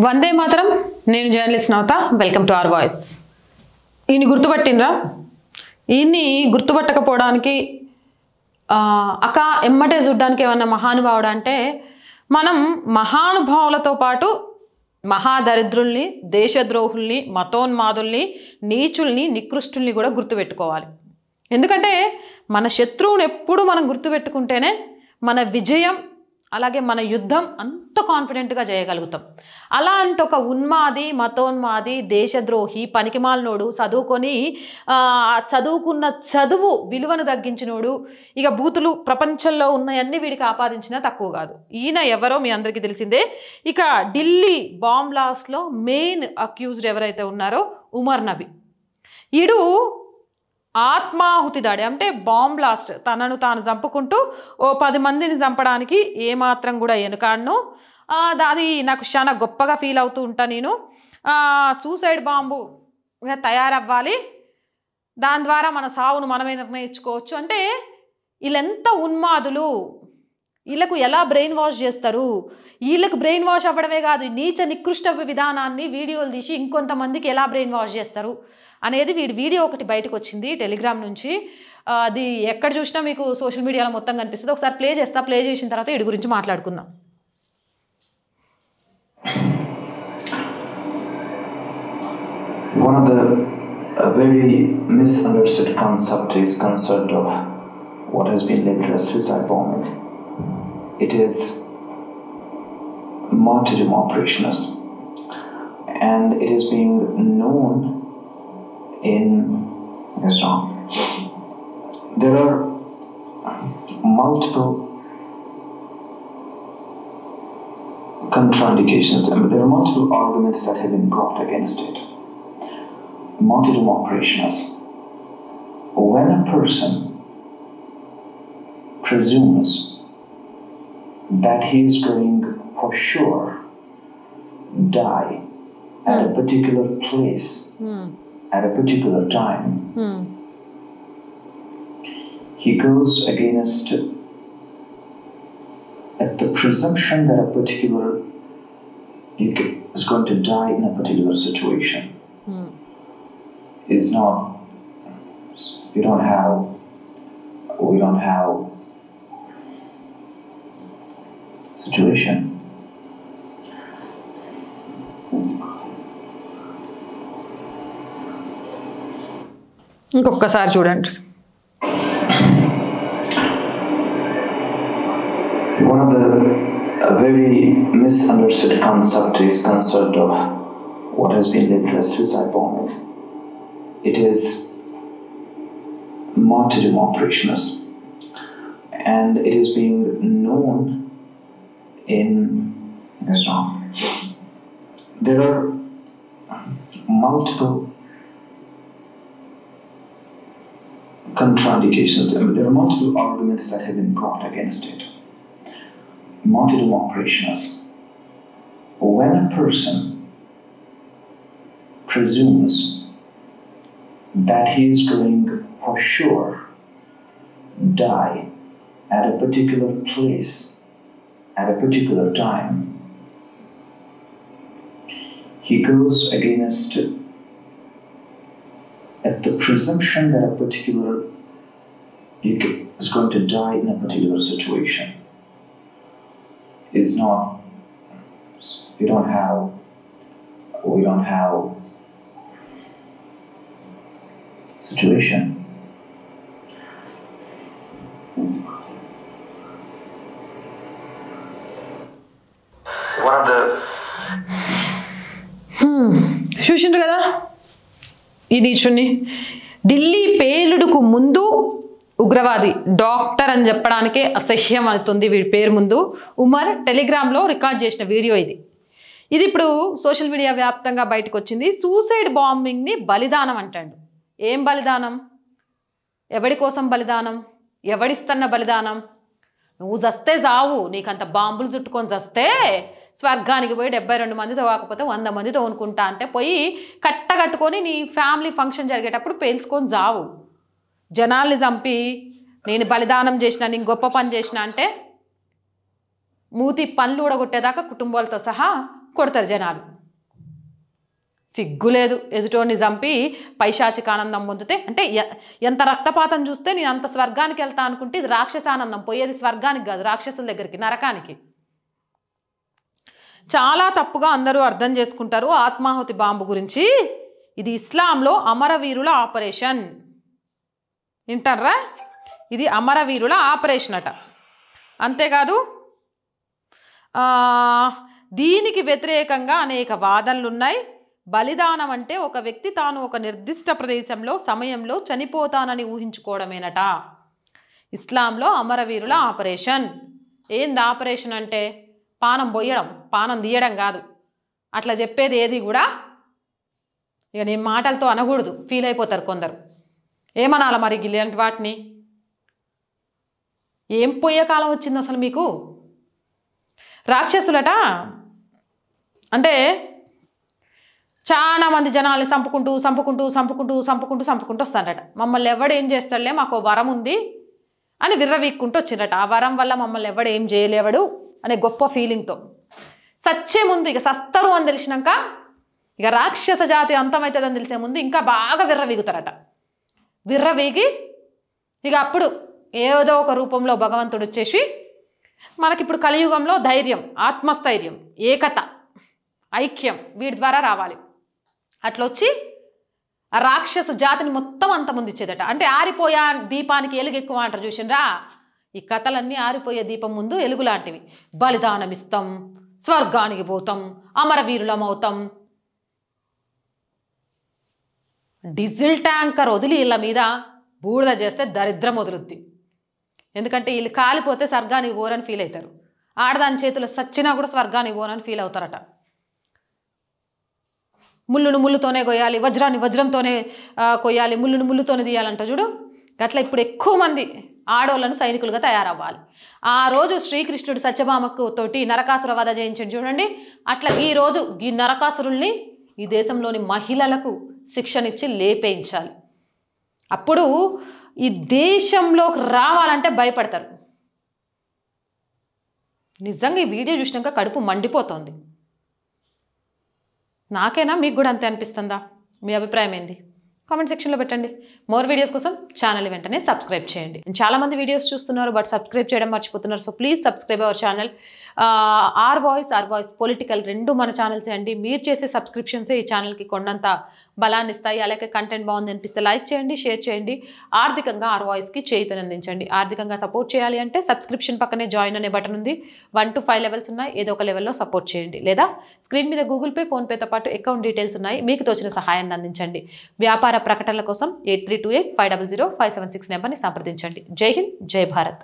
వందే మాతరం. నేను journalist Navata. Welcome to our voice. ఈయన్ని గుర్తుపట్టినరా? ఈయన్ని గుర్తుపట్టకపోవడానికి అక్క ఎమ్మటే చూడ్డానికి ఏమన్నా మహానుభావుడు అంటే, మనం మహానుభావులతో పాటు మహాదరిద్రుల్ని, దేశద్రోహుల్ని, మతోన్మాదుల్ని, నీచుల్ని, నికృష్టుల్ని కూడా గుర్తుపెట్టుకోవాలి. ఎందుకంటే మన శత్రువుని ఎప్పుడు మనం గుర్తుపెట్టుకుంటేనే మన విజయం, అలాగే మన యుద్ధం అంత కాన్ఫిడెంట్గా చేయగలుగుతాం. అలాంటి ఒక ఉన్మాది, మతోన్మాది, దేశద్రోహి, పనికిమాలినోడు, చదువుకున్న చదువు విలువను తగ్గించినోడు, ఇక బూతులు ప్రపంచంలో ఉన్నాయన్నీ వీడికి ఆపాదించినా తక్కువ కాదు. ఈయన ఎవరో మీ అందరికీ తెలిసిందే. ఇక ఢిల్లీ బాంబ్ బ్లాస్ట్లో మెయిన్ అక్యూజ్డ్ ఎవరైతే ఉన్నారో ఉమర్ నబీ, ఈడు ఆత్మాహుతి దాడి అంటే బాంబ్ బ్లాస్ట్, తనను తాను చంపుకుంటూ ఓ 10 మందిని చంపడానికి ఏమాత్రం కూడా వెనుకాడను. అది నాకు చాలా గొప్పగా ఫీల్ అవుతూ ఉంటా. నేను సూసైడ్ బాంబు తయారవ్వాలి, దాని ద్వారా మన సావును మనమే నిర్ణయించుకోవచ్చు అంటే వీళ్ళెంత ఉన్మాదులు, వీళ్ళకు ఎలా బ్రెయిన్ వాష్ చేస్తారు. వీళ్ళకు బ్రెయిన్ వాష్ అవ్వడమే కాదు, నీచ నికృష్ట విధానాన్ని వీడియోలు తీసి ఇంకొంతమందికి ఎలా బ్రెయిన్ వాష్ చేస్తారు అనేది వీడియో ఒకటి బయటకు వచ్చింది టెలిగ్రామ్ నుంచి. అది ఎక్కడ చూసినా మీకు సోషల్ మీడియాలో మొత్తం కనిపిస్తుంది. ఒకసారి ప్లే చేస్తా. ప్లే చేసిన తర్వాత వీడి గురించి మాట్లాడుకుందాం. One of the very misunderstood concept is concept of what has been labeled as suicide bombing. It is martyrdom operations, and it is being known in Islam. There are multiple contraindications, and there are multiple arguments that have been brought against it. Martyrdom operations. When a person presumes that he is going for sure die at a particular place at a particular time, he goes against the presumption that a particular is going to die in a particular situation. It's not. We don't have situation. ఇంకొకసారి చూడండి. One of the very misunderstood concept is concept of what has been labeled as suicide bombing. It is martyrdom operations, and it is being known in Islam. There are multiple contraindications, and there are multiple arguments that have been brought against it. Martyrdom operations. When a person presumes that he is going for sure die at a particular place at a particular time, he goes against the presumption that a particular is going to die in a particular situation. It's not. We don't have situation. One of the చూసిండ్రు కదా ఈ నీచుని. ఢిల్లీ పేలుడుకు ముందు ఉగ్రవాది doctor అని చెప్పడానికే అసహ్యం అవుతుంది వీడి పేరు ముందు. ఉమర్ టెలిగ్రామ్లో రికార్డ్ చేసిన వీడియో ఇది ఇప్పుడు సోషల్ మీడియా వ్యాప్తంగా బయటకు వచ్చింది. సూసైడ్ బాంబింగ్ని బలిదానం అంటాడు. ఏం బలిదానం? ఎవడి కోసం బలిదానం? ఎవడిస్తున్న బలిదానం? నువ్వు చస్తే చావు, నీకంత బాంబులు చుట్టుకొని చస్తే స్వర్గానికి పోయి 72 మందితో కాకపోతే 100 మందితో అనుకుంటా అంటే పోయి కట్టగట్టుకొని నీ ఫ్యామిలీ ఫంక్షన్ జరిగేటప్పుడు పేల్చుకొని చావు. జనాల్ని చంపి నేను బలిదానం చేసిన, నేను గొప్ప పని చేసిన అంటే మూతి పనులు ఊడగొట్టేదాకా కుటుంబాలతో సహా కొడతారు జనాలు. సిగ్గులేదు. ఎదుటోని చంపి పైశాచిక ఆనందం పొందితే, అంటే ఎంత రక్తపాతం చూస్తే నేను అంత స్వర్గానికి వెళ్తా అనుకుంటే ఇది రాక్షసానందం. పోయేది స్వర్గానికి కాదు, రాక్షసుల దగ్గరికి, నరకానికి. చాలా తప్పుగా అందరూ అర్థం చేసుకుంటారు ఆత్మాహుతి బాంబు గురించి. ఇది ఇస్లాంలో అమరవీరుల ఆపరేషన్. వింటారా? ఇది అమరవీరుల ఆపరేషన్ అట. అంతేకాదు దీనికి వ్యతిరేకంగా అనేక వాదనలు ఉన్నాయి. బలిదానం అంటే ఒక వ్యక్తి తాను ఒక నిర్దిష్ట ప్రదేశంలో సమయంలో చనిపోతానని ఊహించుకోవడమేనట. ఇస్లాంలో అమరవీరుల ఆపరేషన్. ఏంది ఆపరేషన్ అంటే? పానం పోయడం, పానం తీయడం కాదు. అట్లా చెప్పేది ఏది కూడా ఇక నేను మాటలతో అనకూడదు, ఫీల్ అయిపోతారు కొందరు. ఏమనాల మరి ఇలాంటి వాటిని? ఏం పోయే కాలం వచ్చింది అసలు మీకు? రాక్షసులట అంటే చాలా మంది జనాల్ని చంపుకుంటూ వస్తారట. మమ్మల్ని ఎవడేం చేస్తాడులే, మాకు వరం ఉంది అని విర్రవీక్కుంటూ వచ్చిందట. ఆ వరం వల్ల మమ్మల్ని ఎవడేం చేయలేవడు అనే గొప్ప ఫీలింగ్తో సచ్చే ముందు, ఇక సస్తరు అని తెలిసినాక, ఇక రాక్షస జాతి అంతమవుతుందని తెలిసే ముందు ఇంకా బాగా విర్రవీగుతారట. విర్రవీగి ఇక అప్పుడు ఏదో ఒక రూపంలో భగవంతుడు వచ్చేసి మనకిప్పుడు కలియుగంలో ధైర్యం, ఆత్మస్థైర్యం, ఏకత, ఐక్యం వీటి ద్వారా రావాలి. అట్లా వచ్చి ఆ రాక్షస జాతిని మొత్తం అంతమంది ఇచ్చేదట. అంటే ఆరిపోయా దీపానికి ఎలుగు ఎక్కువ అంటారు చూసిండ్రా? ఈ కథలన్నీ ఆరిపోయే దీపం ముందు ఎలుగు లాంటివి. బలిదానం ఇస్తాం, స్వర్గానికి పోతాం, అమరవీరులం అవుతాం. డీజిల్ ట్యాంకర్ వదిలి వీళ్ళ మీద బూడిద చేస్తే దరిద్రం వదులుద్ది. ఎందుకంటే వీళ్ళు కాలిపోతే స్వర్గానికి పోరని ఫీల్ అవుతారు. ఆడదాని చేతిలో సచ్చినా కూడా స్వర్గానికి పోరని ఫీల్ అవుతారట. ముళ్ళును ముళ్ళుతోనే కొయ్యాలి, వజ్రాన్ని వజ్రంతోనే కొయ్యాలి, ముళ్ళును ముళ్ళుతోనే తీయాలంట చూడు. అట్లా ఇప్పుడు ఎక్కువ మంది ఆడోళ్ళను సైనికులుగా తయారవ్వాలి. ఆ రోజు శ్రీకృష్ణుడు సత్యభామకు తోటి నరకాసుర వధ చేయించాడు చూడండి. అట్లా ఈరోజు ఈ నరకాసురుల్ని ఈ దేశంలోని మహిళలకు శిక్షనిచ్చి లేపేయించాలి. అప్పుడు ఈ దేశంలోకి రావాలంటే భయపడతారు. నిజంగా ఈ వీడియో చూసినాక కడుపు మండిపోతుంది. నాకేనా, మీకు కూడా అంతే అనిపిస్తుందా? మీ అభిప్రాయం ఏంది? కామెంట్ సెక్షన్లో పెట్టండి. మోర్ వీడియోస్ కోసం ఛానల్ వెంటనే సబ్స్క్రైబ్ చేయండి. చాలామంది వీడియోస్ చూస్తున్నారు బట్ సబ్స్క్రైబ్ చేయడం మర్చిపోతున్నారు. So please subscribe our channel. R voice political రెండు మన ఛానల్సే అండి. మీరు చేసే సబ్స్క్రిప్షన్సే ఈ ఛానల్కి కొండంత బలాన్ని ఇస్తాయి. అలాగే కంటెంట్ బాగుంది అనిపిస్తే లైక్ చేయండి, షేర్ చేయండి. ఆర్థికంగా ఆర్ వాయిస్కి చేయూతనందించండి. ఆర్థికంగా సపోర్ట్ చేయాలి అంటే సబ్స్క్రిప్షన్ పక్కనే జాయిన్ అనే బటన్ ఉంది. 1 to 5 లెవెల్స్ ఉన్నాయి. ఏదో ఒక లెవెల్లో సపోర్ట్ చేయండి. లేదా స్క్రీన్ మీద గూగుల్ పే, ఫోన్పేతో పాటు అకౌంట్ డీటెయిల్స్ ఉన్నాయి. మీకు తోచిన సహాయాన్ని అందించండి. వ్యాపార ప్రకటనల కోసం 8328500576 నెంబర్ని సంప్రదించండి. జై హింద్, జై భారత్.